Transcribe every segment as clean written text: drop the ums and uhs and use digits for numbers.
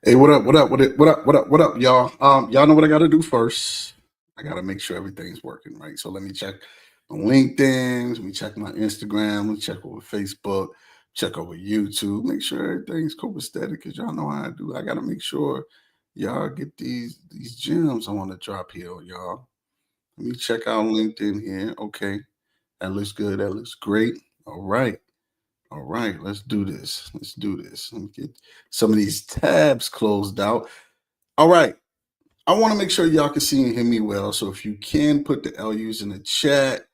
Hey, what up? What up? What up, y'all? Y'all know what I got to do first. I got to make sure everything's working right. So let me check on LinkedIn. Let me check my Instagram. Let me check over Facebook. Check over YouTube. Make sure everything's copacetic because y'all know how I do. I got to make sure y'all get these gems I want to drop here, y'all. Let me check out LinkedIn here. Okay, that looks good. That looks great. All right. All right, let's do this. Let's do this. Let me get some of these tabs closed out. All right. I want to make sure y'all can see and hear me well. So if you can put the LUs in the chat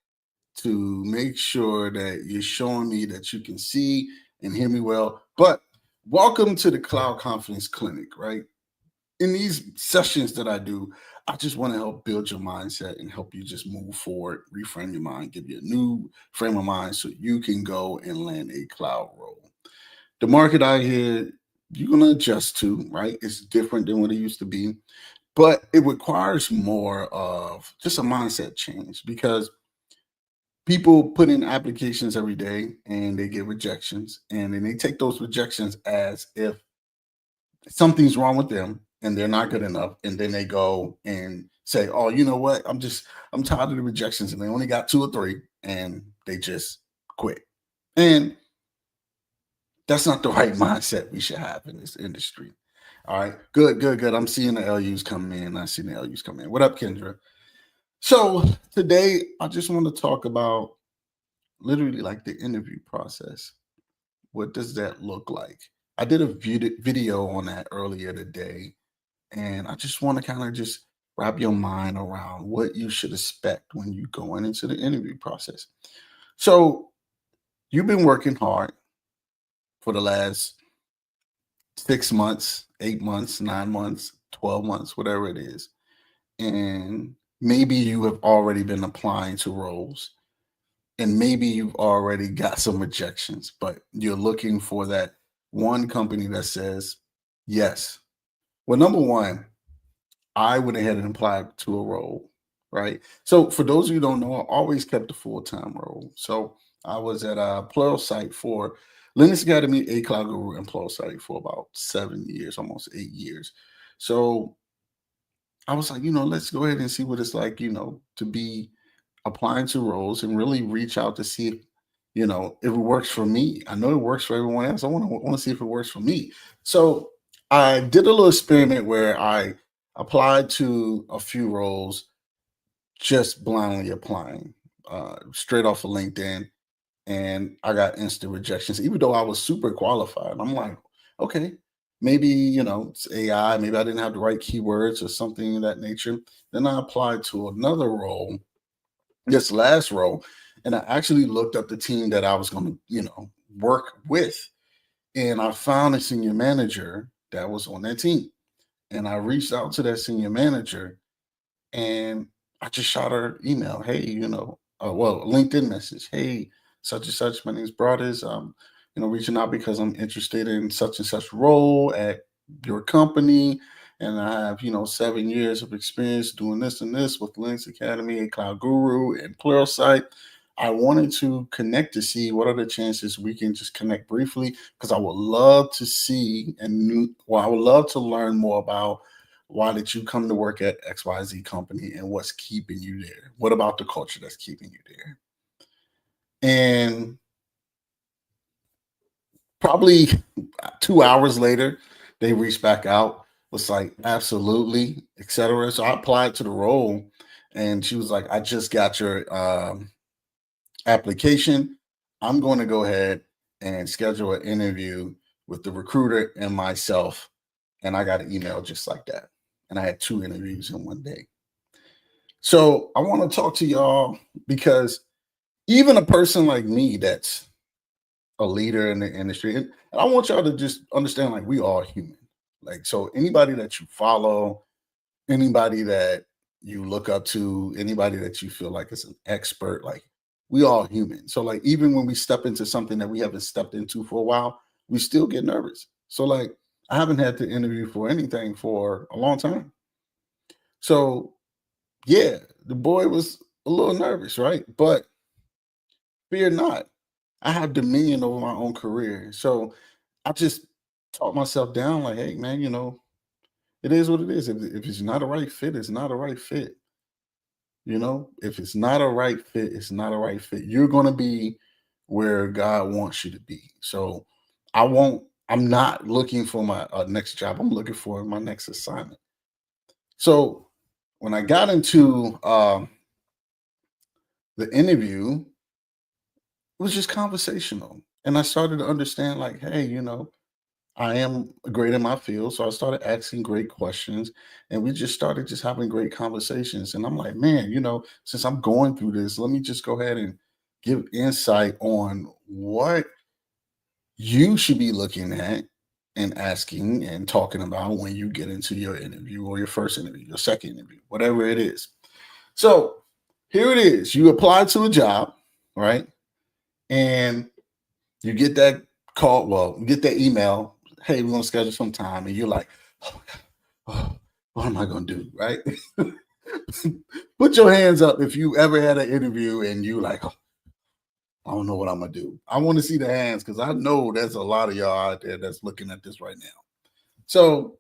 to make sure that you're showing me that you can see and hear me well. But welcome to the Cloud Confidence Clinic, right? In these sessions that I do, I just want to help build your mindset and help you just move forward, reframe your mind, give you a new frame of mind so you can go and land a cloud role. The market out here, you're going to adjust to, right? It's different than what it used to be, but it requires more of just a mindset change because people put in applications every day and they get rejections. And then they take those rejections as if something's wrong with them and they're not good enough. And then they go and say, oh, you know what? I'm tired of the rejections. And they only got two or three and they just quit. And that's not the right mindset we should have in this industry. All right. Good. I'm seeing the LUs come in. I see the LUs come in. What up, Kendra? So today I just want to talk about literally like the interview process. What does that look like? I did a video on that earlier today, and I just want to kind of just wrap your mind around what you should expect when you go into the interview process. So you've been working hard for the last 6 months, 8 months, 9 months, 12 months, whatever it is. And maybe you have already been applying to roles and maybe you've already got some rejections, but you're looking for that one company that says yes. Well, number one, I went ahead and applied to a role, right? So for those of you who don't know, I always kept a full-time role. So I was at a Pluralsight for Linux Academy, a Cloud Guru, and Pluralsight for about 7 years, almost 8 years. So I was like, let's go ahead and see what it's like, to be applying to roles and really reach out to see if it works for me. I know it works for everyone else. I want to see if it works for me. So I did a little experiment where I applied to a few roles, just blindly applying, straight off of LinkedIn, and I got instant rejections, even though I was super qualified. I'm like, okay, maybe it's AI, maybe I didn't have the right keywords or something of that nature. Then I applied to another role, this last role, and I actually looked up the team that I was going to, work with, and I found a senior manager that was on that team, and I reached out to that senior manager, and I just shot her email, hey, LinkedIn message, hey, such and such, my name's Broaders, reaching out because I'm interested in such and such role at your company, and I have 7 years of experience doing this and this with Linux Academy, a Cloud Guru, and Pluralsight. I wanted to connect to see what are the chances we can just connect briefly because I would love to see I would love to learn more about why did you come to work at XYZ company and what's keeping you there? What about the culture that's keeping you there? And probably 2 hours later, they reached back out, was like, absolutely, etc. So I applied to the role and she was like, I just got your application. I'm going to go ahead and schedule an interview with the recruiter and myself. And I got an email just like that. And I had 2 interviews in one day. So I want to talk to y'all because even a person like me that's a leader in the industry, and I want y'all to just understand, like, we all human. Like, so anybody that you follow, anybody that you look up to, anybody that you feel like is an expert, like, we all human. So like, even when we step into something that we haven't stepped into for a while, we still get nervous. So like, I haven't had to interview for anything for a long time. So yeah, the boy was a little nervous, right? But fear not. I have dominion over my own career. So I just talked myself down like, hey, man, It is what it is. If it's not a right fit, it's not a right fit. If it's not a right fit, it's not a right fit. You're going to be where God wants you to be. So I'm not looking for my next job. I'm looking for my next assignment. So when I got into the interview, it was just conversational. And I started to understand, like, hey, I am great in my field. So I started asking great questions and we just started just having great conversations. And I'm like, man, since I'm going through this, let me just go ahead and give insight on what you should be looking at and asking and talking about when you get into your interview or your first interview, your second interview, whatever it is. So here it is. You apply to a job, right? And you get that call, well, you get that email, hey, we're gonna schedule some time, and you're like, oh my God, oh, what am I gonna do? Right? Put your hands up if you ever had an interview and you like, oh, I don't know what I'm gonna do. I want to see the hands because I know there's a lot of y'all out there that's looking at this right now. So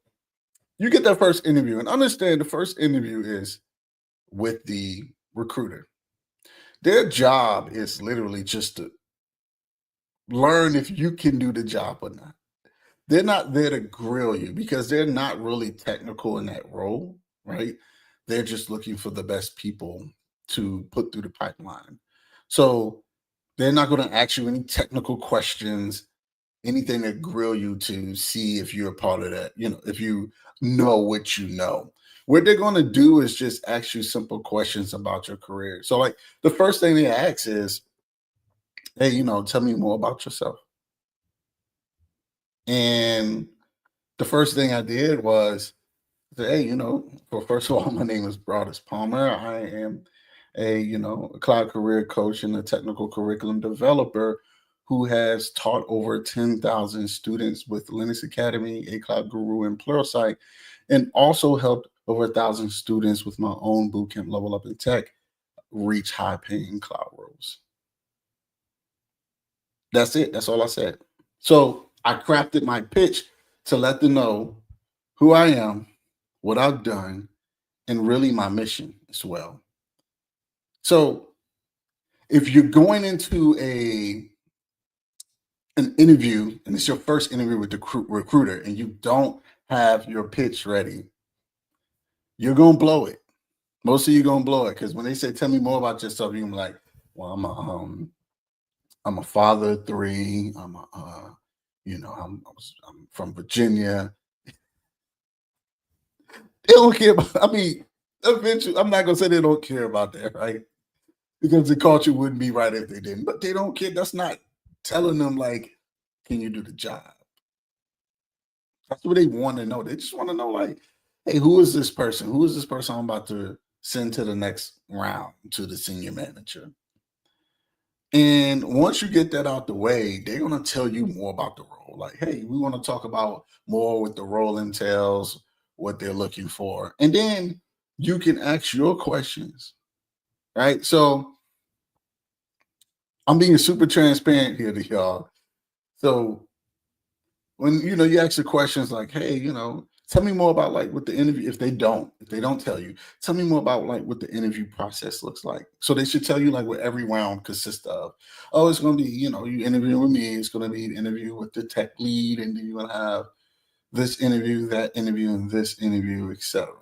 you get that first interview and understand the first interview is with the recruiter. Their job is literally just to learn if you can do the job or not. They're not there to grill you because they're not really technical in that role, right? They're just looking for the best people to put through the pipeline. So they're not going to ask you any technical questions, anything that grill you to see if you're a part of that, if you know what you know. What they're going to do is just ask you simple questions about your career. So, like, the first thing they ask is, hey, tell me more about yourself. And the first thing I did was say, hey, well, first of all, my name is Broadus Palmer. I am a cloud career coach and a technical curriculum developer who has taught over 10,000 students with Linux Academy, A Cloud Guru, and Pluralsight, and also helped over 1,000 students with my own bootcamp Level Up in Tech reach high-paying cloud roles. That's it. That's all I said. So I crafted my pitch to let them know who I am, what I've done, and really my mission as well. So if you're going into an interview and it's your first interview with the recruiter and you don't have your pitch ready, you're going to blow it. Most of you going to blow it because when they say, tell me more about yourself, you're like, well, I'm a father of three. I'm from Virginia. They don't care about, eventually, I'm not going to say they don't care about that, right? Because the culture wouldn't be right if they didn't, but they don't care. That's not telling them, like, can you do the job? That's what they want to know. They just want to know, like, hey, who is this person? Who is this person I'm about to send to the next round, to the senior manager? And once you get that out the way, they're going to tell you more about the role. Like, hey, we want to talk about more what the role entails, what they're looking for. And then you can ask your questions, right? So I'm being super transparent here to y'all. So when you ask the questions like, hey, tell me more about like what the interview, if they don't tell you, tell me more about like what the interview process looks like. So they should tell you like what every round consists of. Oh, it's going to be, you interview with me, it's going to be an interview with the tech lead, and then you're going to have this interview, that interview, and this interview, etc.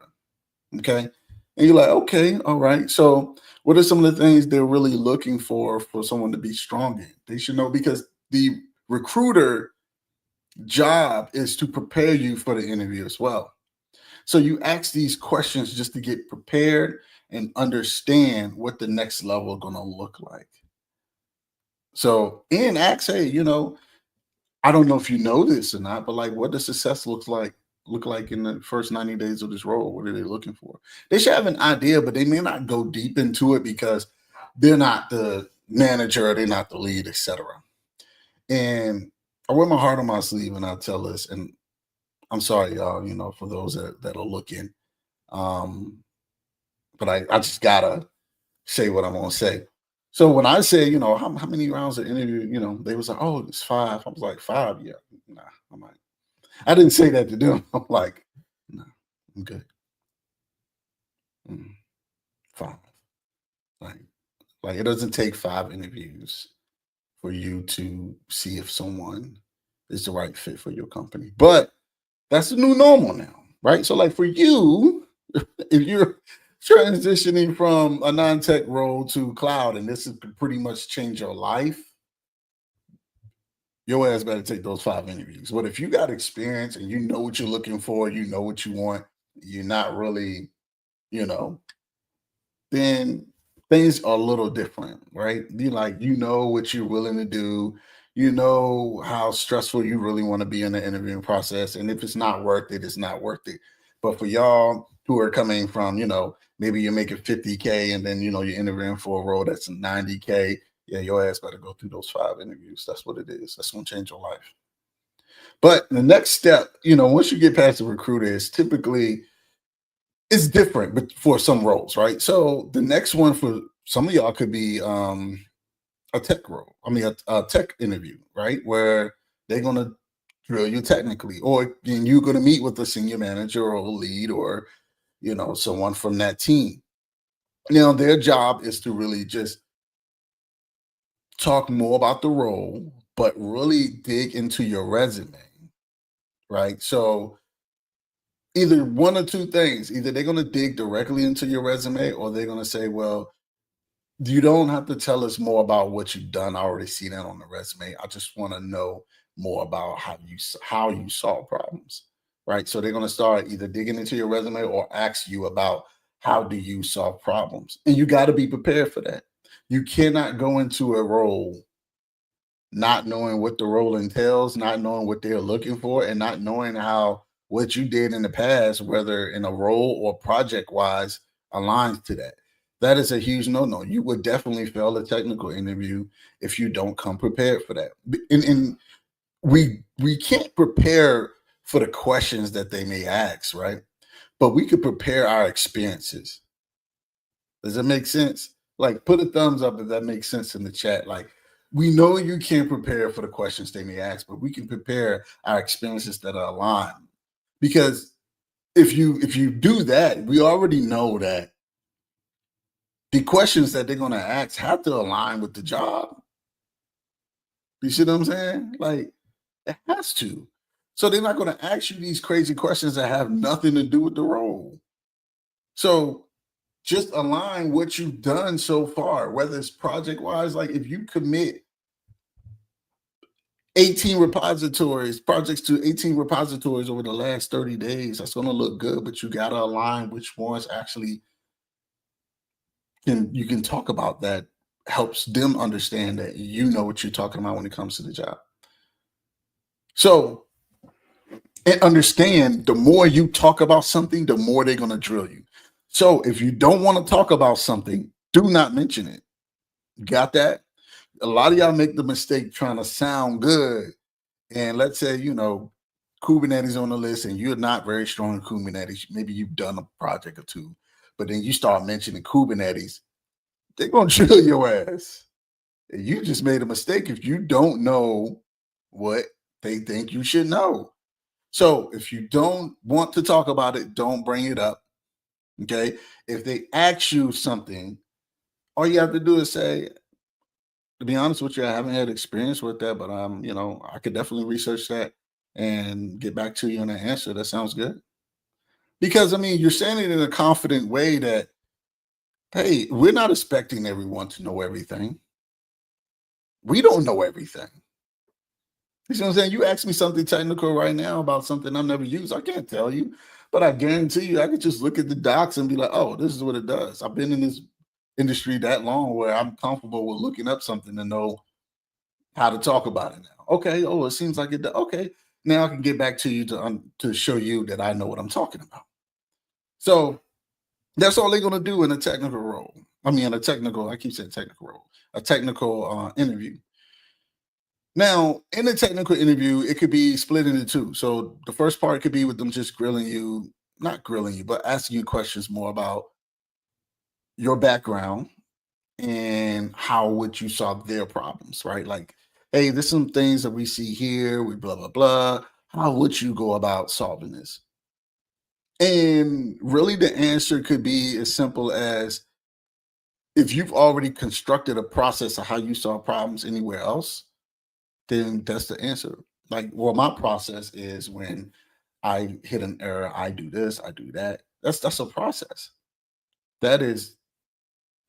Okay. And you're like, okay, all right. So what are some of the things they're really looking for someone to be strong in? They should know, because the recruiter job is to prepare you for the interview as well. So you ask these questions just to get prepared and understand what the next level is going to look like. So and ask, hey, I don't know if you know this or not, but like, what does success look like in the first 90 days of this role? What are they looking for? They should have an idea, but they may not go deep into it because they're not the manager, they're not the lead, etc. And I wear my heart on my sleeve and I tell this, and I'm sorry, y'all, for those that are looking. But I just gotta say what I'm gonna say. So when I say, how many rounds of interview, they was like, oh, it's 5. I was like, 5, yeah. Nah, I'm like, I didn't say that to them. I'm like, nah. I'm good. Mm, 5. Like, it doesn't take 5 interviews for you to see if someone is the right fit for your company. But that's the new normal now, right? So, like for you, if you're transitioning from a non-tech role to cloud, and this is pretty much change your life, your ass better take those 5 interviews. But if you got experience and you know what you're looking for, you know what you want, you're not really, you know, then things are a little different, right? You know what you're willing to do, you know how stressful you really want to be in the interviewing process. And if it's not worth it, it's not worth it. But for y'all who are coming from, maybe you're making 50K and then you're interviewing for a role that's 90K, yeah, your ass better go through those 5 interviews. That's what it is. That's gonna change your life. But the next step, once you get past the recruiter, is typically it's different, but for some roles, right? So the next one for some of y'all could be a tech role. I mean, a tech interview, right? Where they're gonna drill you technically, or then you're gonna meet with a senior manager or a lead, or someone from that team. Now, their job is to really just talk more about the role, but really dig into your resume, right? So either one or two things: either they're gonna dig directly into your resume, or they're gonna say, well, you don't have to tell us more about what you've done. I already see that on the resume. I just want to know more about how you solve problems, right? So they're going to start either digging into your resume or ask you about how do you solve problems, and you got to be prepared for that. You cannot go into a role not knowing what the role entails, not knowing what they're looking for, and not knowing how what you did in the past, whether in a role or project wise, aligns to that. That is a huge no. You would definitely fail a technical interview if you don't come prepared for that. And we can't prepare for the questions that they may ask, right? But we could prepare our experiences. Does that make sense? Like, put a thumbs up if that makes sense in the chat. Like, we know you can't prepare for the questions they may ask, but we can prepare our experiences that are aligned. Because if you do that, we already know that the questions that they're going to ask have to align with the job. You see what I'm saying? Like, it has to. So they're not going to ask you these crazy questions that have nothing to do with the role. So just align what you've done so far, whether it's project wise. Like, if you commit 18 repositories, projects to 18 repositories over the last 30 days, that's going to look good, but you got to align which ones actually you can talk about that helps them understand that you know what you're talking about when it comes to the job. So, and understand, the more you talk about something, the more they're going to drill you. So if you don't want to talk about something, do not mention it. Got that? A lot of y'all make the mistake trying to sound good. And let's say, Kubernetes on the list and you're not very strong in Kubernetes. Maybe you've done a project or two, but then you start mentioning Kubernetes, they're going to drill your ass. And you just made a mistake if you don't know what they think you should know. So if you don't want to talk about it, don't bring it up. Okay. If they ask you something, all you have to do is say, to be honest with you, I haven't had experience with that, but I could definitely research that and get back to you on an answer. That sounds good. Because you're saying it in a confident way that, hey, we're not expecting everyone to know everything. We don't know everything. You see what I'm saying? You ask me something technical right now about something I've never used. I can't tell you, but I guarantee you, I could just look at the docs and be like, oh, this is what it does. I've been in this industry that long where I'm comfortable with looking up something to know how to talk about it now. Okay. Oh, it seems like it does. Okay. Now I can get back to you to show you that I know what I'm talking about. So that's all they're going to do in a technical role. I keep saying technical role, a technical interview. Now, in a technical interview, it could be split into two. So the first part could be with them just grilling you, not grilling you, but asking you questions more about your background and how would you solve their problems, right? Like, hey, there's some things that we see here, we blah, blah, blah. How would you go about solving this? And really, the answer could be as simple as if you've already constructed a process of how you solve problems anywhere else, then that's the answer. Like, well, my process is when I hit an error, I do this, I do that. That's a process. That is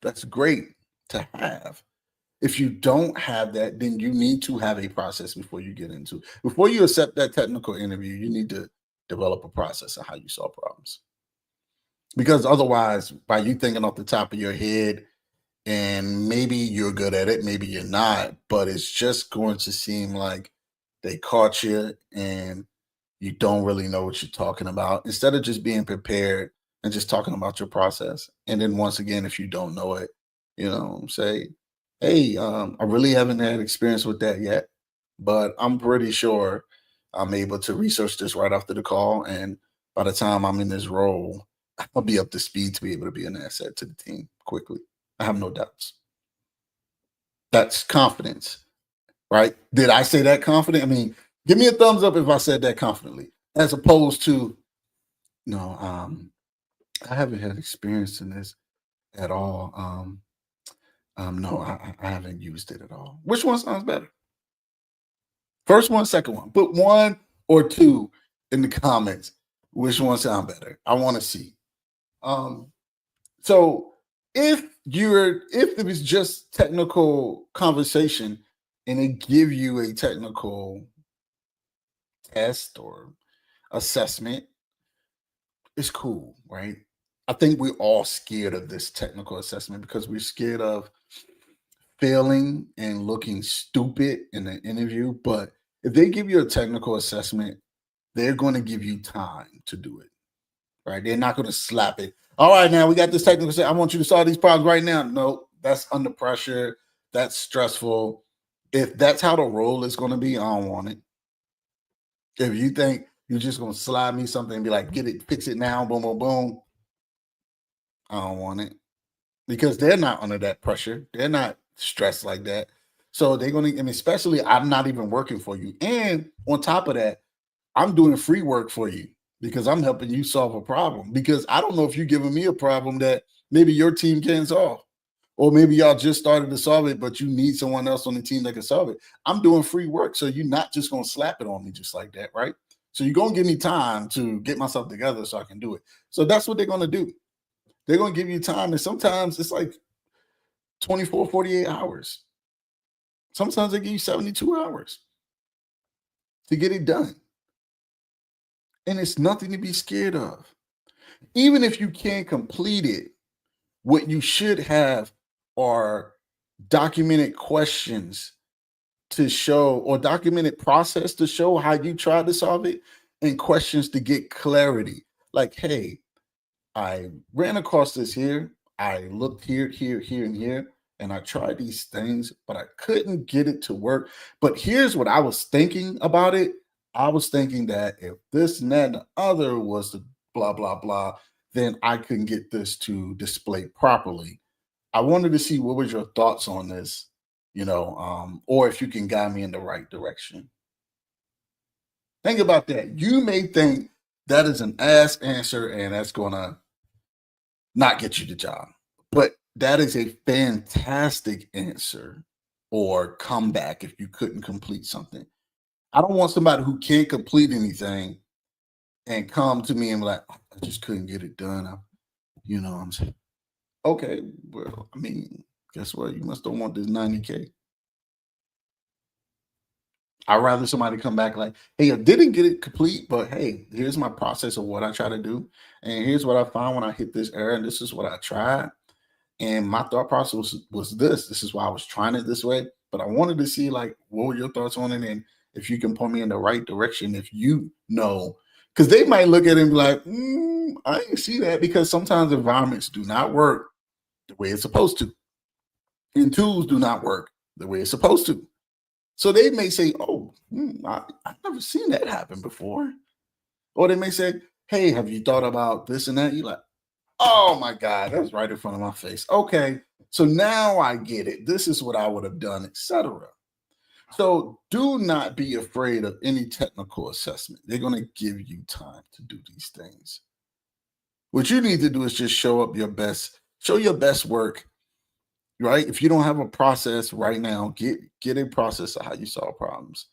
that's great to have. If you don't have that, then you need to have a process before you get into before you accept that technical interview, you need to develop a process of how you solve problems. Because otherwise, by you thinking off the top of your head, and maybe you're good at it, maybe you're not, but it's just going to seem like they caught you and you don't really know what you're talking about instead of just being prepared and just talking about your process. And then once again, if you don't know it, say, hey, I really haven't had experience with that yet, but I'm pretty sure I'm able to research this right after the call. And by the time I'm in this role, I'll be up to speed to be able to be an asset to the team quickly. I have no doubts. That's confidence, right? Did I say that confident? I mean, give me a thumbs up if I said that confidently, as opposed to no, I haven't had experience in this at all. No, I haven't used it at all. Which one sounds better? First one, second one. Put one or two in the comments. Which one sound better? I want to see. Um, So if it was just technical conversation and it give you a technical test or assessment, it's cool, right? I think we're all scared of this technical assessment because we're scared of failing and looking stupid in an interview. But if they give you a technical assessment, they're going to give you time to do it, right? They're not going to slap it. All right, now we got this technical set. I want you to solve these problems right now. No, that's under pressure. That's stressful. If that's how the role is going to be, I don't want it. If you think you're just going to slide me something and be like, get it, fix it now, boom, boom, boom, I don't want it because they're not under that pressure. They're not stressed like that. So they're going to, and especially I'm not even working for you. And on top of that, I'm doing free work for you because I'm helping you solve a problem. Because I don't know if you're giving me a problem that maybe your team can't solve, or maybe y'all just started to solve it, but you need someone else on the team that can solve it. I'm doing free work, so you're not just gonna slap it on me just like that, right? So you're gonna give me time to get myself together so I can do it. So that's what they're gonna do. They're gonna give you time, and sometimes it's like 24, 48 hours. Sometimes they give you 72 hours to get it done. And it's nothing to be scared of. Even if you can't complete it, what you should have are documented questions to show or documented process to show how you tried to solve it and questions to get clarity. Like, hey, I ran across this here. I looked here, here, here, and here, and I tried these things, but I couldn't get it to work. But here's what I was thinking about it. I was thinking that if this and that and the other was the blah, blah, blah, then I couldn't get this to display properly. I wanted to see what was your thoughts on this, or if you can guide me in the right direction. Think about that. You may think that is an ass answer and that's gonna not get you the job. But that is a fantastic answer or comeback if you couldn't complete something. I don't want somebody who can't complete anything and come to me and be like, "Oh, I just couldn't get it done. I'm saying, okay, well, I mean, guess what? You must don't want this 90K. I'd rather somebody come back like, hey, I didn't get it complete, but hey, here's my process of what I try to do. And here's what I found when I hit this error, and this is what I tried. And my thought process was this. This is why I was trying it this way. But I wanted to see like what were your thoughts on it, and if you can point me in the right direction, if you know, because they might look at it and be like, I didn't see that because sometimes environments do not work the way it's supposed to, and tools do not work the way it's supposed to. So they may say, "Oh, I've never seen that happen before," or they may say, "Hey, have you thought about this and that?" You're like, oh my God, that's right in front of my face. Okay, so now I get it. This is what I would have done, etc. So do not be afraid of any technical assessment. They're going to give you time to do these things. What you need to do is just show your best work, right? If you don't have a process right now, get a process of how you solve problems.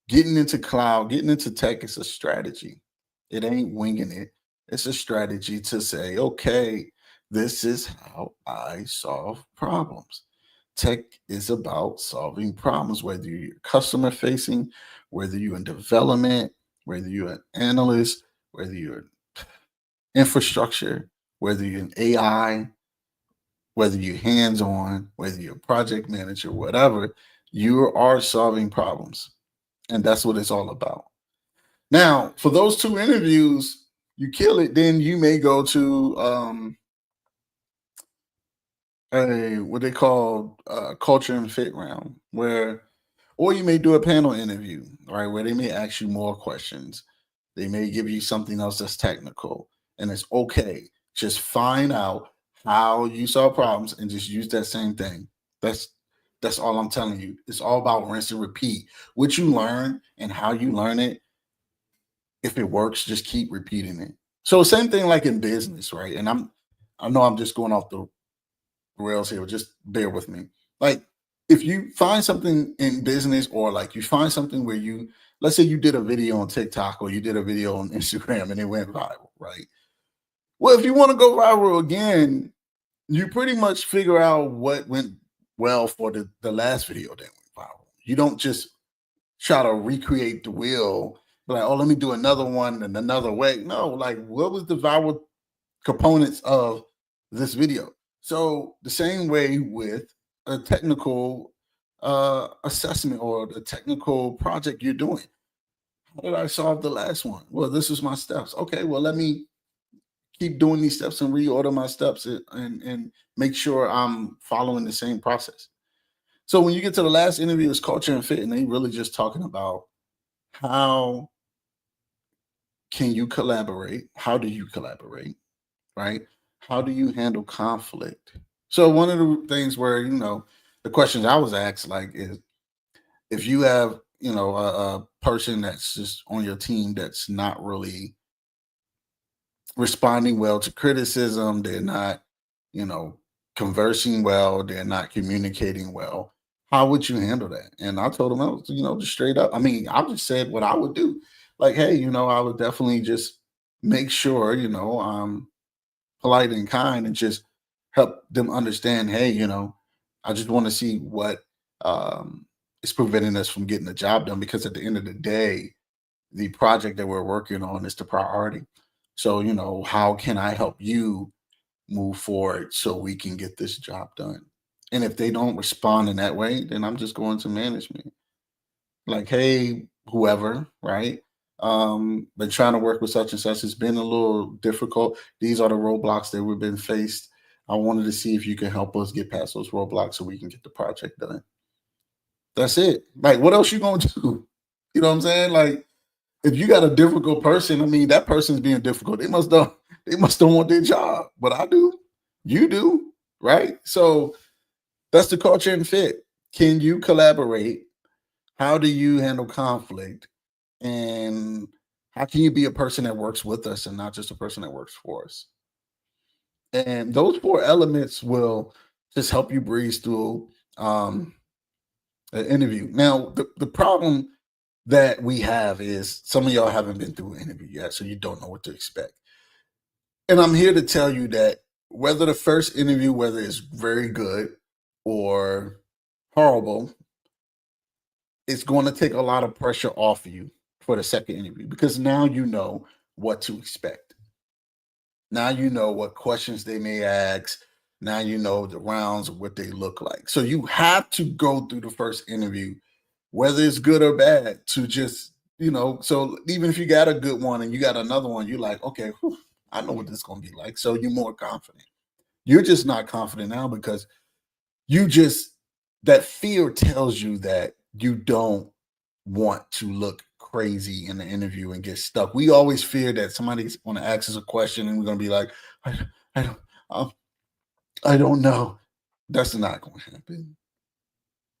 Getting into cloud, getting into tech is a strategy. It ain't winging it. It's a strategy to say, okay, this is how I solve problems. Tech is about solving problems, whether you're customer facing, whether you're in development, whether you're an analyst, whether you're infrastructure, whether you're an AI, whether you're hands on, whether you're a project manager, whatever, you are solving problems. And that's what it's all about. Now, for those two interviews, you kill it, then you may go to a what they call culture and fit round, where, or you may do a panel interview, right, where they may ask you more questions. They may give you something else that's technical, and it's okay. Just find out how you solve problems and just use that same thing. That's that's all I'm telling you. It's all about rinse and repeat. What you learn and how you learn it, if it works, just keep repeating it. So same thing like in business, right? And I know I'm just going off the rails here, just bear with me. Like if you find something in business, or like you find something where you, let's say you did a video on TikTok or you did a video on Instagram and it went viral, right? Well, if you want to go viral again, you pretty much figure out what went well for the last video that went viral. You don't just try to recreate the wheel, like, oh, let me do another one and another way. No, like what was the viral components of this video? So the same way with a technical assessment or the technical project you're doing. How did I solve the last one? Well, this is my steps. Okay, well, let me keep doing these steps and reorder my steps and make sure I'm following the same process. So when you get to the last interview, it's culture and fit, and they really just talking about how can you collaborate? How do you collaborate? Right? How do you handle conflict? So one of the things where, the questions I was asked, like, is if you have, a person that's just on your team that's not really responding well to criticism, they're not, you know, conversing well, they're not communicating well, how would you handle that? And I told them, I was, just straight up. I mean, I just said what I would do. Like, hey, I would definitely just make sure, I'm polite and kind and just help them understand, hey, I just want to see what um, is preventing us from getting the job done, because at the end of the day, the project that we're working on is the priority. So, how can I help you move forward so we can get this job done? And if they don't respond in that way, then I'm just going to management. Like, hey, whoever, right? Been trying to work with such and such. It's been a little difficult. These are the roadblocks that we've been faced. I wanted to see if you can help us get past those roadblocks so we can get the project done. That's it. Like, what else you gonna do? You know what I'm saying? Like, if you got a difficult person, I mean, that person's being difficult. They must don't want their job. But I do. You do, right? So that's the culture and fit. Can you collaborate? How do you handle conflict? And how can you be a person that works with us and not just a person that works for us? And those four elements will just help you breeze through um, an interview. Now, the problem that we have is some of y'all haven't been through an interview yet, so you don't know what to expect. And I'm here to tell you that whether the first interview, whether it's very good or horrible, it's going to take a lot of pressure off of you for the second interview, because now you know what to expect. Now you know what questions they may ask. Now you know the rounds, what they look like. So you have to go through the first interview, whether it's good or bad, to just, so even if you got a good one and you got another one, you're like, okay, whew, I know what this is going to be like. So you're more confident. You're just not confident now because you just, that fear tells you that you don't want to look crazy in the interview and get stuck. We always fear that somebody's going to ask us a question and we're going to be like, I, I don't, um, I don't know. That's not going to happen.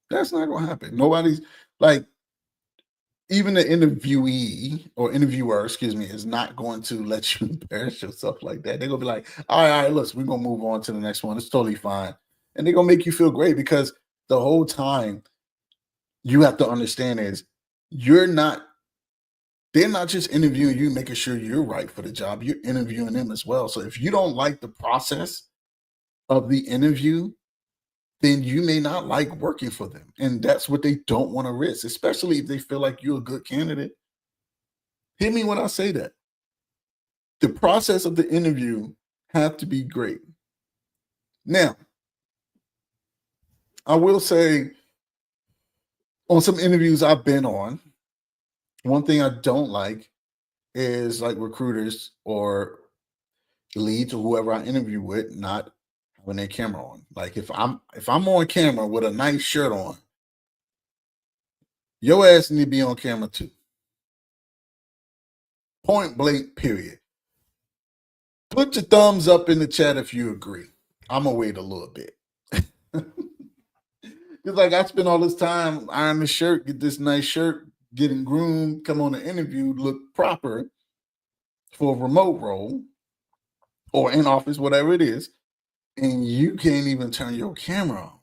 That's not going to happen. Nobody's like, even the interviewee or interviewer, excuse me, is not going to let you embarrass yourself like that. They're gonna be like, all right, listen, we're gonna move on to the next one. It's totally fine. And they're gonna make you feel great because the whole time you have to understand is you're not, they're not just interviewing you, making sure you're right for the job, you're interviewing them as well. So if you don't like the process of the interview, then you may not like working for them. And that's what they don't want to risk, especially if they feel like you're a good candidate. Hear me when I say that. The process of the interview have to be great. Now, I will say on some interviews I've been on, one thing I don't like is like recruiters or leads or whoever I interview with not having their camera on. Like if I'm on camera with a nice shirt on, your ass need to be on camera too. Point blank, period. Put your thumbs up in the chat if you agree. I'm gonna wait a little bit. It's like I spend all this time iron the shirt, get this nice shirt, getting groomed, come on the interview, look proper for a remote role or in office, whatever it is, and you can't even turn your camera on.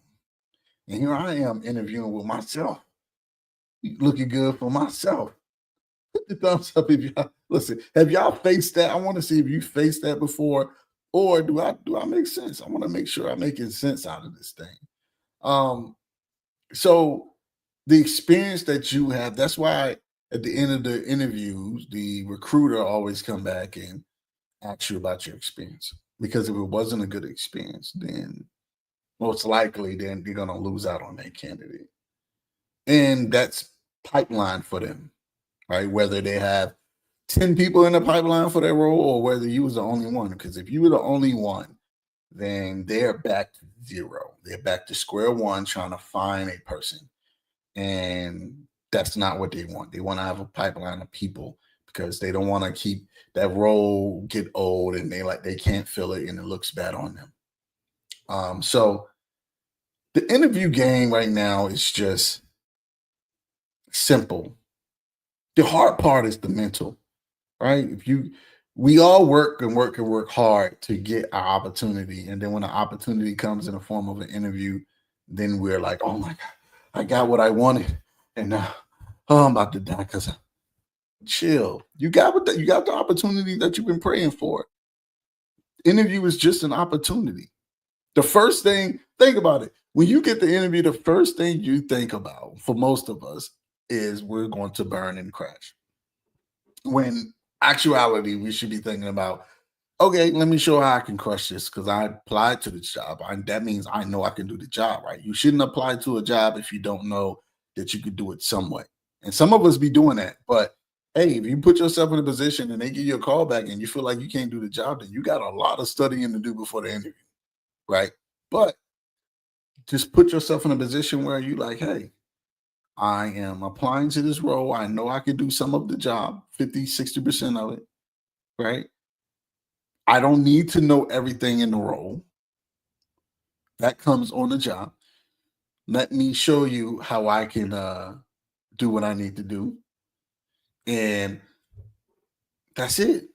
And here I am interviewing with myself, looking good for myself. Put the thumbs up if y'all listen. Have y'all faced that? I want to see if you faced that before, or do I make sense? I want to make sure I'm making sense out of this thing. Um, so the experience that you have, that's why at the end of the interviews, the recruiter always come back and ask you about your experience. Because if it wasn't a good experience, then most likely then you're gonna lose out on that candidate. And that's pipeline for them, right? Whether they have 10 people in the pipeline for that role or whether you was the only one. Because if you were the only one, then they're back to zero. They're back to square one trying to find a person. And that's not what they want. They want to have a pipeline of people because they don't want to keep that role get old and they can't fill it and it looks bad on them. So the interview game right now is just simple. The hard part is the mental, right? We all work and work and work hard to get our opportunity. And then when the opportunity comes in the form of an interview, then we're like, oh my God, I got what I wanted. And now, oh, I'm about to die because chill. You got the opportunity that you've been praying for. Interview is just an opportunity. The first thing, think about it. When you get the interview, the first thing you think about for most of us is we're going to burn and crash. When actuality, we should be thinking about, okay, let me show how I can crush this because I applied to this job. That means I know I can do the job, right? You shouldn't apply to a job if you don't know that you could do it some way. And some of us be doing that. But hey, if you put yourself in a position and they give you a call back and you feel like you can't do the job, then you got a lot of studying to do before the interview, right? But just put yourself in a position where you like, hey, I am applying to this role. I know I can do some of the job, 50, 60% of it, right? I don't need to know everything in the role. That comes on the job. Let me show you how I can do what I need to do. And that's it.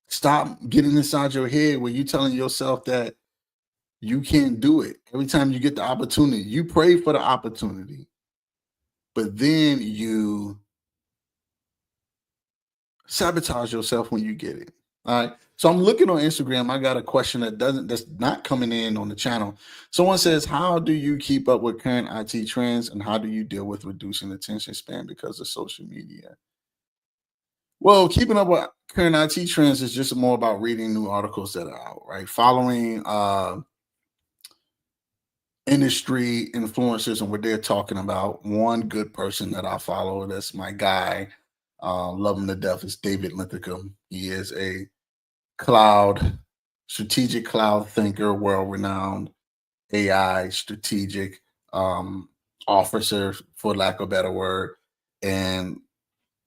Stop getting inside your head where you're telling yourself that you can't do it. Every time you get the opportunity, you pray for the opportunity, but then you sabotage yourself when you get it. All right. So I'm looking on Instagram. I got a question that's not coming in on the channel. Someone says, how do you keep up with current IT trends and how do you deal with reducing attention span because of social media? Well, keeping up with current IT trends is just more about reading new articles that are out, right? Following industry influencers and what they're talking about. One good person that I follow, that's my guy, love him to death, is David Linthicum. He is a strategic cloud thinker, world-renowned AI strategic officer, for lack of a better word. And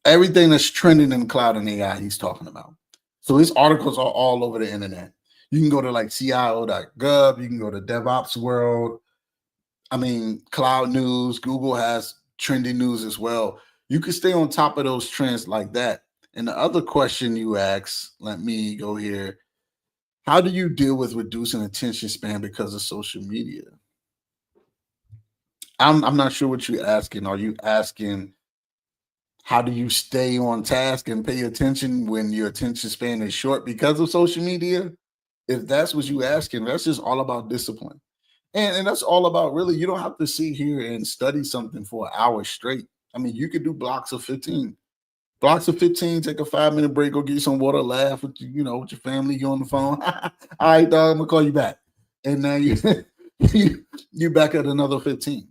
everything that's trending in cloud and AI, he's talking about. So his articles are all over the internet. You can go to like CIO.gov, you can go to DevOps World. I mean, Cloud News, Google has trending news as well. You can stay on top of those trends like that. And the other question you asked, let me go here. How do you deal with reducing attention span because of social media? I'm not sure what you're asking. Are you asking how do you stay on task and pay attention when your attention span is short because of social media? If that's what you asking, that's just all about discipline. And that's all about really, you don't have to sit here and study something for an hour straight. I mean, you could do blocks of 15. Blocks of 15, take a 5-minute break, go get you some water, laugh with with your family, you on the phone. All right, dog, I'm gonna call you back. And now you you back at another 15.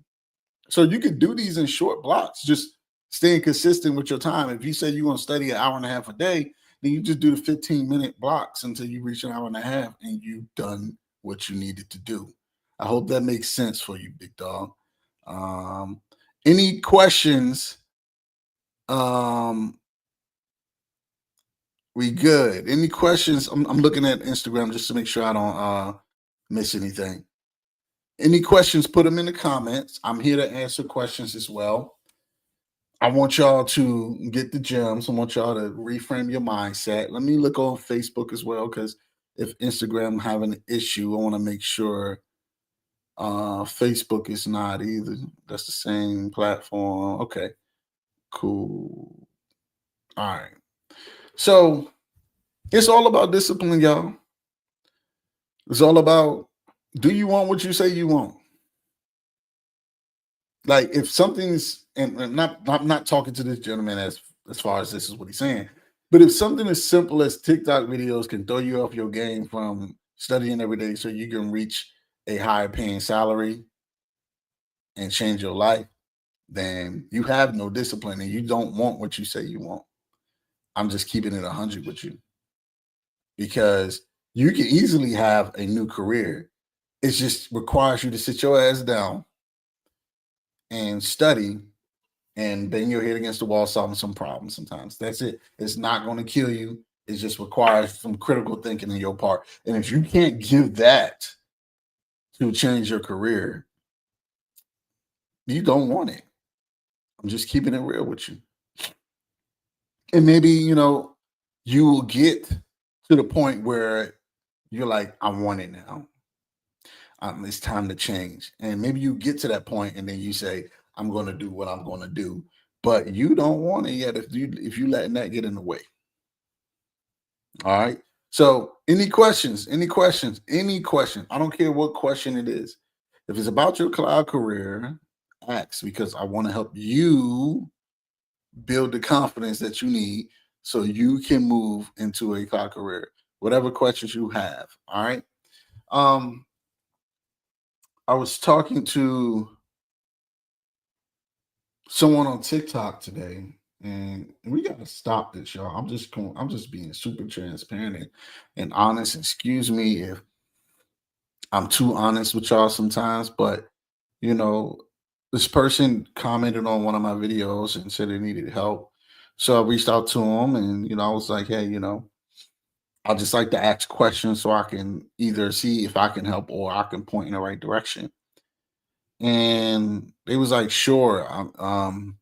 So you could do these in short blocks, just staying consistent with your time. If you say you're gonna study an hour and a half a day, then you just do the 15-minute blocks until you reach an hour and a half and you've done what you needed to do. I hope that makes sense for you, big dog. Um, any questions? Um, we good. Any questions? I'm looking at Instagram just to make sure I don't miss anything. Any questions, put them in the comments. I'm here to answer questions as well. I want y'all to get the gems. I want y'all to reframe your mindset. Let me look on Facebook as well, because if Instagram having an issue, I want to make sure Facebook is not either. That's the same platform. Okay, cool. All right. So it's all about discipline, y'all. It's all about, do you want what you say you want? Like if something's, and I'm not talking to this gentleman as far as this is what he's saying, but if something as simple as TikTok videos can throw you off your game from studying every day so you can reach a higher paying salary and change your life, then you have no discipline and you don't want what you say you want. I'm just keeping it 100 with you, because you can easily have a new career. It just requires you to sit your ass down and study and bang your head against the wall solving some problems sometimes. That's it. It's not going to kill you. It just requires some critical thinking in your part. And if you can't give that to change your career, you don't want it. I'm just keeping it real with you. And maybe, you will get to the point where you're like, I want it now. It's time to change. And maybe you get to that point and then you say, I'm going to do what I'm going to do. But you don't want it yet if you letting that get in the way. All right. So any questions? Any questions? Any question? I don't care what question it is. If it's about your cloud career, ask, because I want to help you build the confidence that you need so you can move into a cloud career. Whatever questions you have. All right. I was talking to someone on TikTok today, and we gotta stop this, y'all. I'm just being super transparent and honest. Excuse me if I'm too honest with y'all sometimes, but you know, this person commented on one of my videos and said they needed help. So I reached out to him and I was like, hey, I'll just like to ask questions so I can either see if I can help or I can point in the right direction. And they was like, sure. I'm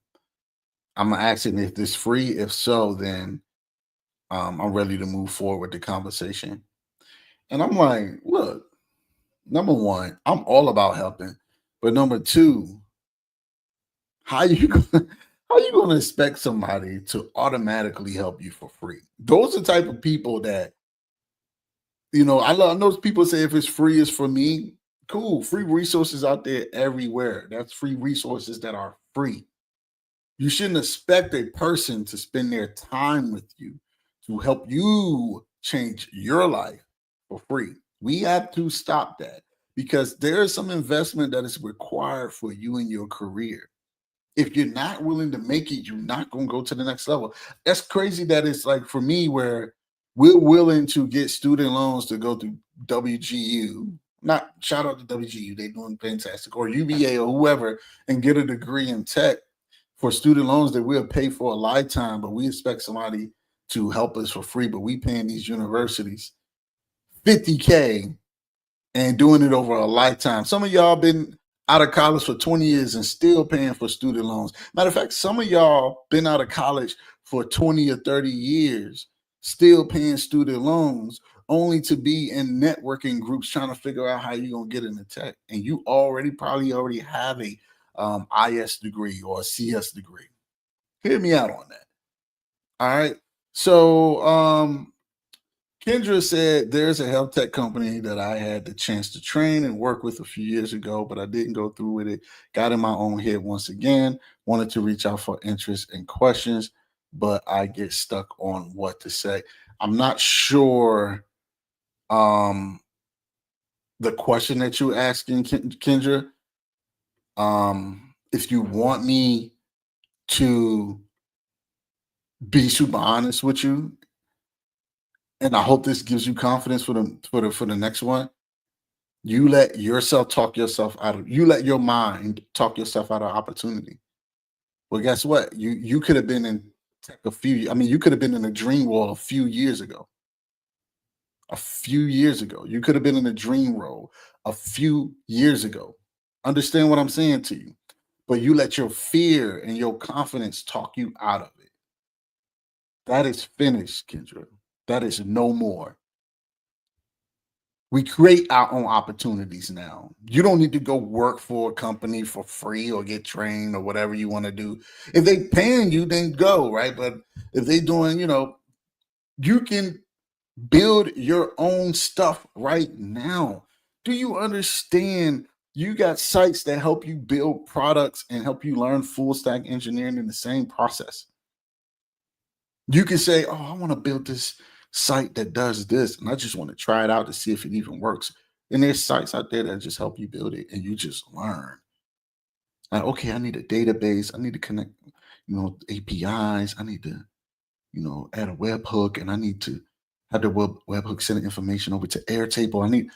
asking if this free. If so, then I'm ready to move forward with the conversation. And I'm like, look, number one, I'm all about helping. But number two, how you gonna, how you gonna expect somebody to automatically help you for free? Those are the type of people that, I love those people say if it's free, it's for me. Cool. Free resources out there everywhere. That's free resources that are free. You shouldn't expect a person to spend their time with you to help you change your life for free. We have to stop that, because there is some investment that is required for you in your career. If you're not willing to make it, you're not going to go to the next level. That's crazy that it's like for me, where we're willing to get student loans to go through WGU. Not shout out to WGU, they're doing fantastic, or UVA or whoever, and get a degree in tech for student loans that we'll pay for a lifetime, but we expect somebody to help us for free. But we paying these universities $50K and doing it over a lifetime. Some of y'all been out of college for 20 years and still paying for student loans. Matter of fact, some of y'all been out of college for 20 or 30 years, still paying student loans, only to be in networking groups trying to figure out how you're gonna get into tech. And you probably already have a IS degree or a CS degree. Hear me out on that. All right. So Kendra said there's a health tech company that I had the chance to train and work with a few years ago, but I didn't go through with it. Got in my own head once again, wanted to reach out for interest and questions, but I get stuck on what to say. I'm not sure um the question that you're asking, Kendra. If you want me to be super honest with you, and I hope this gives you confidence for the next one. You let yourself talk yourself out of you let your mind talk yourself out of opportunity. Well, guess what? You could have been in tech you could have been in a dream world a few years ago. A few years ago. You could have been in a dream role a few years ago. Understand what I'm saying to you? But you let your fear and your confidence talk you out of it. That is finished, Kendra. That is no more. We create our own opportunities now. You don't need to go work for a company for free or get trained or whatever you want to do. If they paying you, then go, right? But if they doing, you can build your own stuff right now. Do you understand? You got sites that help you build products and help you learn full stack engineering in the same process. You can say, "Oh, I want to build this site that does this, and I just want to try it out to see if it even works." And there's sites out there that just help you build it, and you just learn. Like, okay, I need a database. I need to connect, APIs. I need to, add a webhook, and I need to have the webhook send information over to Airtable.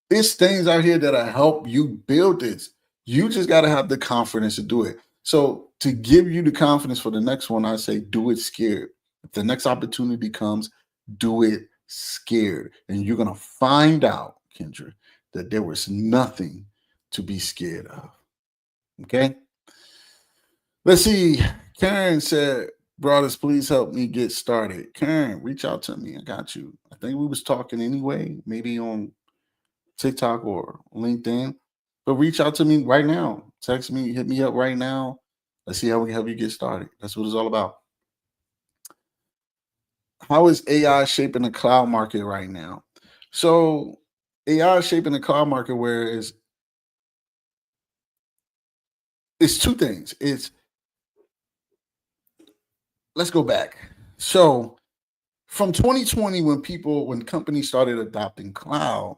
There's things out here that'll help you build this. You just got to have the confidence to do it. So to give you the confidence for the next one, I say do it scared. If the next opportunity comes, do it scared. And you're gonna find out, Kendra, that there was nothing to be scared of. Okay. Let's see. Karen said, Brothers, please help me get started. Karen, reach out to me. I got you. I think we was talking anyway, maybe on TikTok or LinkedIn. But reach out to me right now. Text me, hit me up right now. Let's see how we can help you get started. That's what it's all about. How is AI shaping the cloud market right now? So AI is shaping the cloud market where it's two things. Let's go back. So from 2020, when companies started adopting cloud,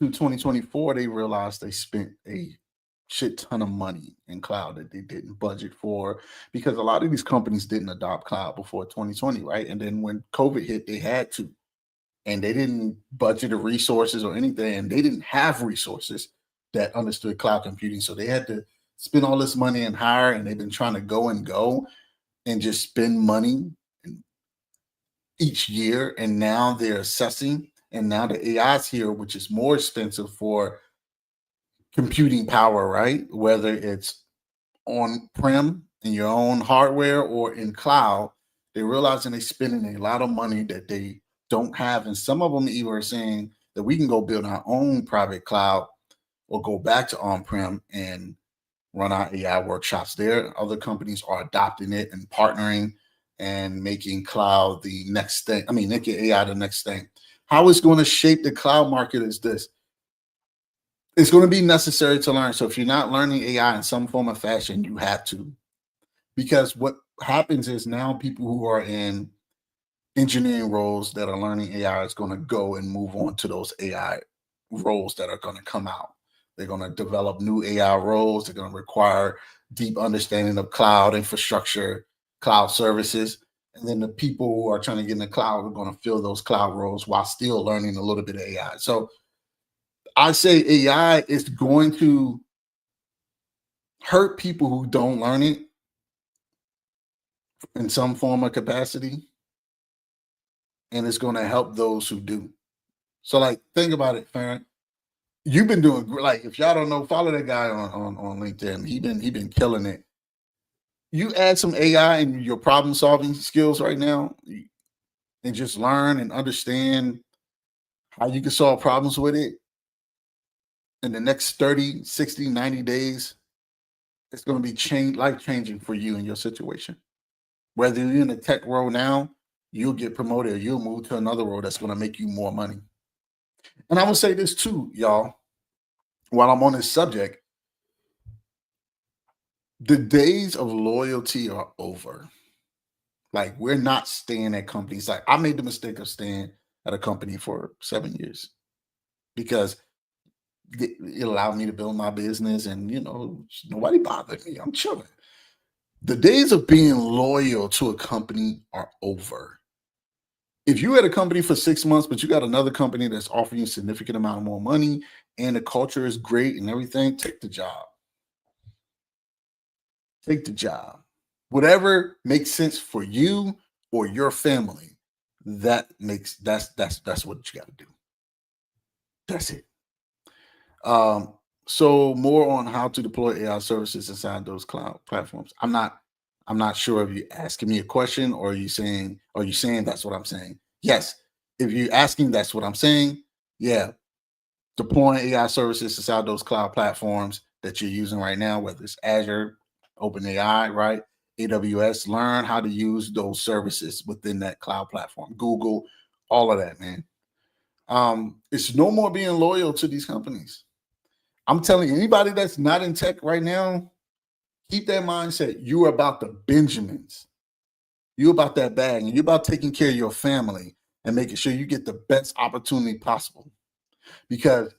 to 2024, they realized they spent a shit ton of money in cloud that they didn't budget for, because a lot of these companies didn't adopt cloud before 2020, right? And then when COVID hit, they had to, and they didn't budget the resources or anything, and they didn't have resources that understood cloud computing. So they had to spend all this money and hire, and they've been trying to go and just spend money each year. And now they're assessing, and now the AI is here, which is more expensive for computing power, right? Whether it's on prem in your own hardware or in cloud, they're realizing they're spending a lot of money that they don't have. And some of them even are saying that we can go build our own private cloud or go back to on prem and run our AI workshops there. Other companies are adopting it and partnering and making cloud the next thing. I mean, making AI the next thing. How it's going to shape the cloud market is this: it's going to be necessary to learn. So if you're not learning AI in some form or fashion, you have to. Because what happens is now people who are in engineering roles that are learning AI is going to go and move on to those AI roles that are going to come out. They're going to develop new AI roles. They're going to require deep understanding of cloud infrastructure, cloud services. And then the people who are trying to get in the cloud are going to fill those cloud roles while still learning a little bit of AI. So I say AI is going to hurt people who don't learn it in some form or capacity, and it's going to help those who do. So, like, think about it, Farron. You've been doing like if y'all don't know, follow that guy on LinkedIn. He been killing it. You add some AI in your problem solving skills right now, and just learn and understand how you can solve problems with it in the next 30, 60, 90 days. It's going to be life changing for you and your situation. Whether you're in a tech role now, you'll get promoted or you'll move to another role that's going to make you more money. And I will say this too, y'all, while I'm on this subject, the days of loyalty are over. Like, we're not staying at companies. Like, I made the mistake of staying at a company for 7 years because it allowed me to build my business and, nobody bothered me. I'm chilling. The days of being loyal to a company are over. If you had a company for 6 months, but you got another company that's offering you a significant amount of more money and the culture is great and everything, take the job. Take the job. Whatever makes sense for you or your family, that's what you got to do. That's it. So more on how to deploy AI services inside those cloud platforms. I'm not sure if you're asking me a question or are you saying that's what I'm saying? Yes. If you're asking that's what I'm saying, yeah. Deploying AI services inside those cloud platforms that you're using right now, whether it's Azure, OpenAI, right? AWS, learn how to use those services within that cloud platform. Google, all of that, man. It's no more being loyal to these companies. I'm telling you, anybody that's not in tech right now, keep that mindset. You're about the Benjamins. You're about that bag, and you're about taking care of your family and making sure you get the best opportunity possible. Because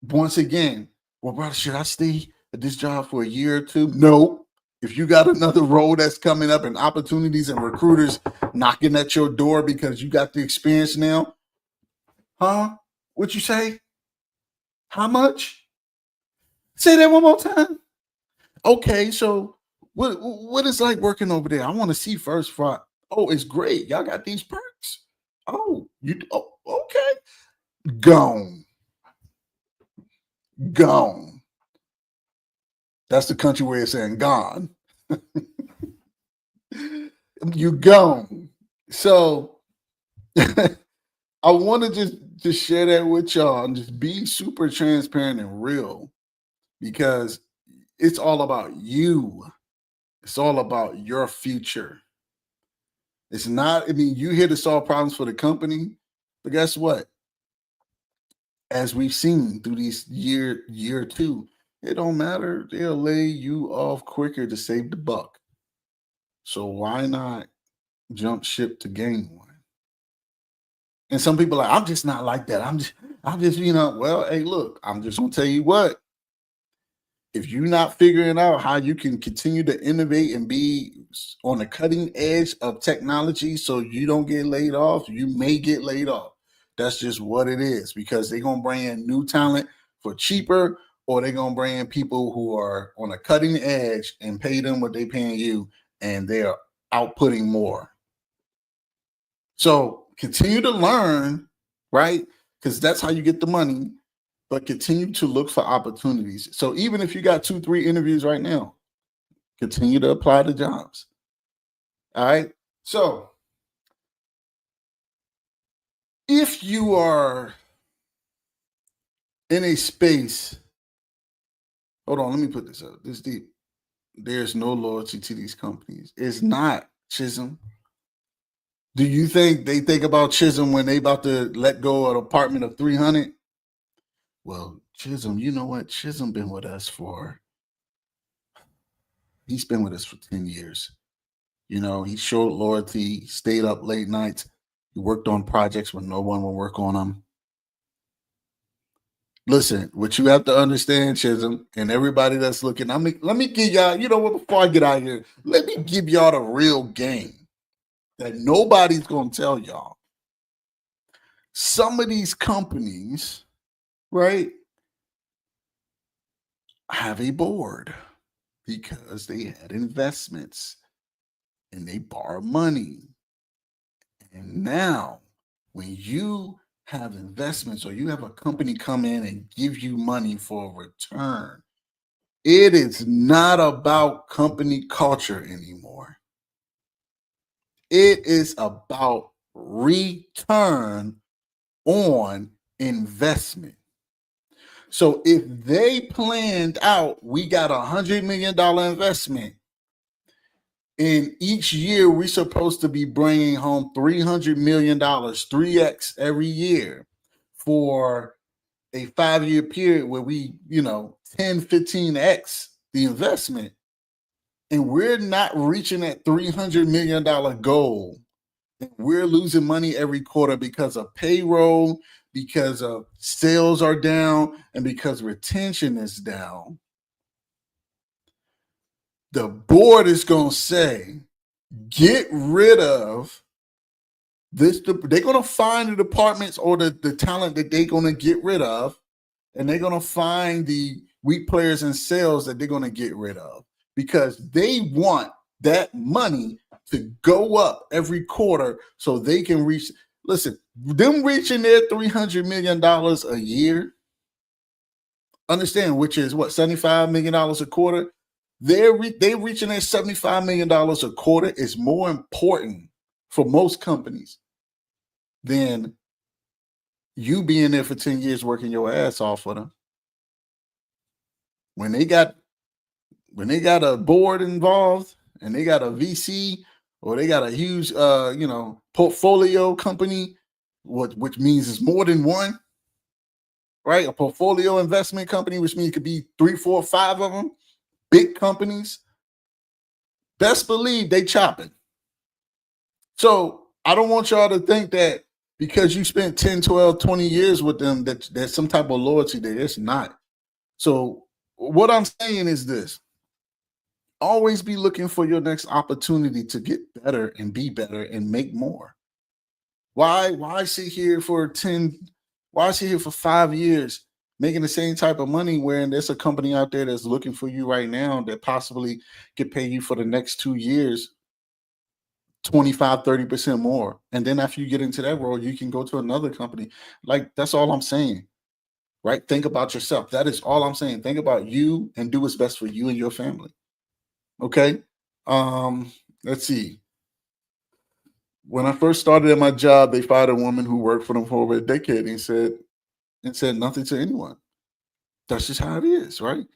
once again, well, brother, should I stay at this job for a year or two? No. If you got another role that's coming up and opportunities and recruiters knocking at your door because you got the experience now, huh? What you say? How much? Say that one more time. Okay, so what is like working over there? I want to see first. Oh, it's great. Y'all got these perks. Oh, okay. Gone, gone. That's the country way of saying gone. You gone. So I want to just share that with y'all and just be super transparent and real because it's all about you. It's all about your future. It's not, I mean, you here to solve problems for the company, but guess what? As we've seen through these year two, it don't matter. They'll lay you off quicker to save the buck. So why not jump ship to gain one? And some people are like, I'm just not like that. I'm just, well, hey, look, I'm just gonna tell you what, if you're not figuring out how you can continue to innovate and be on the cutting edge of technology so you don't get laid off, you may get laid off. That's just what it is because they're going to bring in new talent for cheaper or they're going to bring in people who are on a cutting edge and pay them what they're paying you and they're outputting more. So continue to learn, right? Because that's how you get the money, but continue to look for opportunities. So even if you got 2, 3 interviews right now, continue to apply to jobs. All right. So if you are in a space, hold on, let me put this up. This deep. There's no loyalty to these companies. It's not Chisholm. Do you think they think about Chisholm when they about to let go of an apartment of 300? Well, Chisholm, you know what? Chisholm been with us he's been with us for 10 years. He showed loyalty, stayed up late nights. He worked on projects when no one would work on them. Listen, what you have to understand, Chisholm, and everybody that's looking, let me give y'all, before I get out of here, let me give y'all the real game that nobody's going to tell y'all. Some of these companies, right, have a board because they had investments and they borrow money. And now, when you have investments or you have a company come in and give you money for a return, it is not about company culture anymore. It is about return on investment. So if they planned out, we got $100 million investment, and each year we're supposed to be bringing home $300 million, 3x every year for a 5-year period where we, 10, 15x the investment, and we're not reaching that $300 million goal. We're losing money every quarter because of payroll, because of sales are down, and because retention is down. The board is going to say, get rid of this. They're going to find the departments or the talent that they're going to get rid of, and they're going to find the weak players in sales that they're going to get rid of, because they want that money to go up every quarter so they can reach. Listen, them reaching their $300 million a year, understand, which is what, $75 million a quarter. They reaching their $75 million a quarter is more important for most companies than you being there for 10 years working your ass off for them. When they got a board involved and they got a VC or they got a huge portfolio company, which means it's more than one, right? A portfolio investment company, which means it could be 3, 4, 5 of them, big companies. Best believe they chopping. So I don't want y'all to think that because you spent 10, 12, 20 years with them that there's some type of loyalty there. It's not. So what I'm saying is this: always be looking for your next opportunity to get better and be better and make more. Why sit here for 5 years making the same type of money when there's a company out there that's looking for you right now that possibly could pay you for the next 2 years 25, 30% more. And then after you get into that role, you can go to another company. Like, that's all I'm saying, right? Think about yourself. That is all I'm saying. Think about you and do what's best for you and your family. Okay. Let's see. When I first started at my job, they fired a woman who worked for them for over a decade and said nothing to anyone. That's just how it is, right?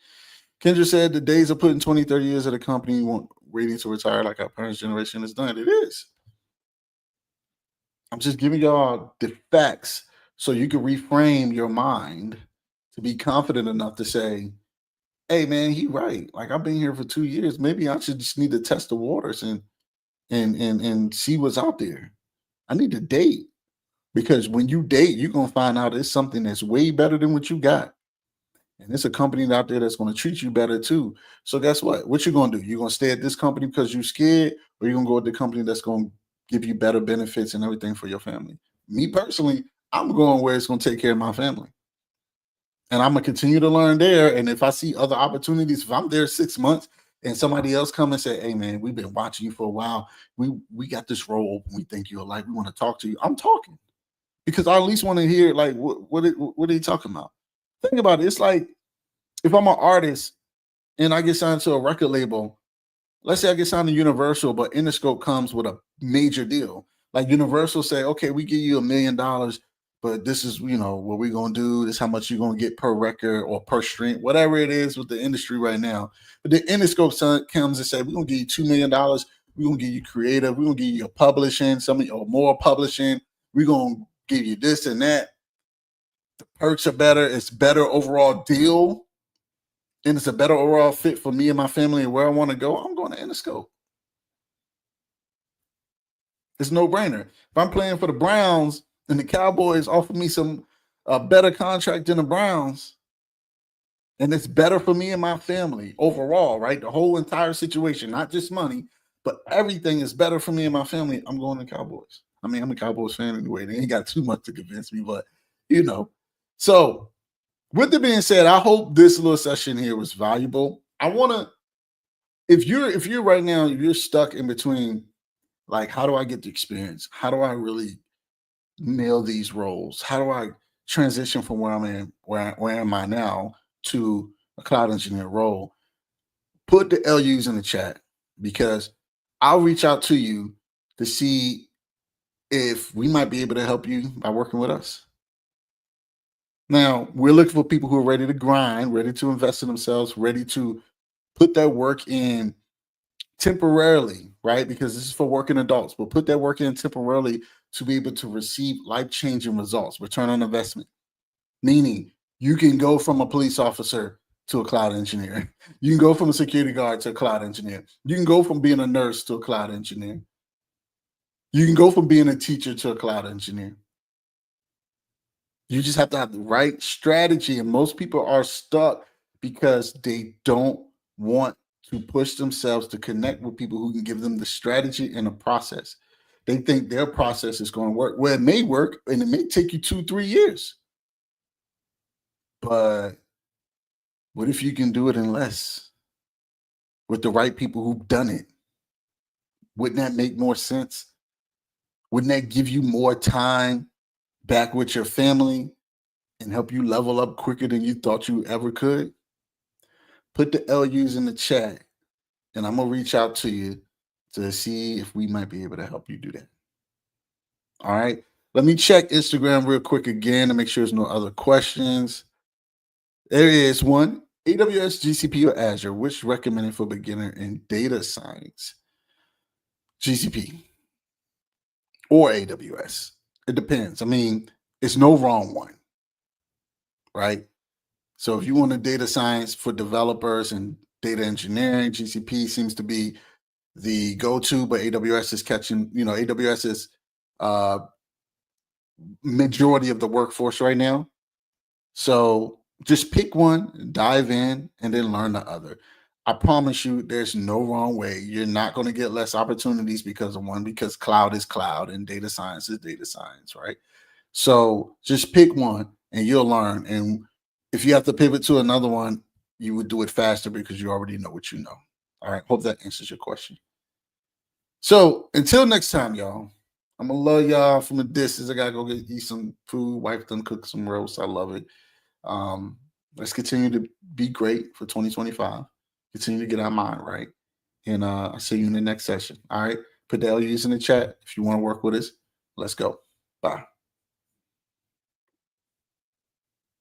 Kendra said the days of putting 20, 30 years at a company waiting to retire like our parents' generation has done. It is. I'm just giving y'all the facts so you can reframe your mind to be confident enough to say, hey man, he right. Like, I've been here for 2 years. Maybe I should just need to test the waters and see what's out there. I need to date, because when you date, you're gonna find out it's something that's way better than what you got. And it's a company out there that's going to treat you better too. So guess what? What you gonna do? You're gonna stay at this company because you're scared, or you're gonna go with the company that's gonna give you better benefits and everything for your family? Me personally, I'm going where it's gonna take care of my family. And I'm gonna continue to learn there. And if I see other opportunities, if I'm there 6 months and somebody else come and say, hey man, we've been watching you for a while. We got this role. We think you're like, we want to talk to you. I'm talking because I at least want to hear like what are you talking about? Think about it. It's like if I'm an artist and I get signed to a record label, let's say I get signed to Universal, but Interscope comes with a major deal. Like Universal say, okay, we give you $1 million, but this is, what we're going to do. This is how much you're going to get per record or per stream, whatever it is with the industry right now. But the Interscope comes and say, we're going to give you $2 million. We're going to give you creative. We're going to give you your publishing, or more publishing. We're going to give you this and that. The perks are better. It's better overall deal. And it's a better overall fit for me and my family and where I want to go. I'm going to Interscope. It's no brainer. If I'm playing for the Browns and the Cowboys offer me a better contract than the Browns, and it's better for me and my family overall, right? The whole entire situation, not just money, but everything is better for me and my family. I'm going to Cowboys. I mean, I'm a Cowboys fan anyway. They ain't got too much to convince me, but So with that being said, I hope this little session here was valuable. I want to, if you're right now, you're stuck in between, like, how do I get the experience? How do I really nail these roles? How do I transition from where I'm in, where am I now to a cloud engineer role? Put the LUs in the chat because I'll reach out to you to see if we might be able to help you by working with us. Now, we're looking for people who are ready to grind, ready to invest in themselves, ready to put that work in temporarily, right? Because this is for working adults, but put that work in temporarily to be able to receive life-changing results, return on investment. Meaning you can go from a police officer to a cloud engineer. You can go from a security guard to a cloud engineer. You can go from being a nurse to a cloud engineer. You can go from being a teacher to a cloud engineer. You just have to have the right strategy. And most people are stuck because they don't want to push themselves to connect with people who can give them the strategy and the process. They think their process is going to work. Well, it may work and it may take you 2-3 years. But what if you can do it in less with the right people who've done it? Wouldn't that make more sense? Wouldn't that give you more time back with your family and help you level up quicker than you thought you ever could? Put the LUs in the chat and I'm going to reach out to you to see if we might be able to help you do that. All right. Let me check Instagram real quick again to make sure there's no other questions. There is one. AWS, GCP, or Azure, which recommended for beginner in data science? GCP or AWS. It depends. I mean, it's no wrong one, right? So if you want a data science for developers and data engineering, GCP seems to be the go-to, but AWS is catching, AWS is majority of the workforce right now. So just pick one, dive in, and then learn the other. I promise you, there's no wrong way. You're not going to get less opportunities because of one, because cloud is cloud and data science is data science, right? So just pick one and you'll learn. And if you have to pivot to another one, you would do it faster because you already know what you know. All right. Hope that answers your question. So until next time, y'all, I'm going to love y'all from a distance. I got to go eat some food. Wife done cook some roast. I love it. Let's continue to be great for 2025. Continue to get our mind right. And I'll see you in the next session. All right. Put the LUs in the chat if you want to work with us. Let's go. Bye.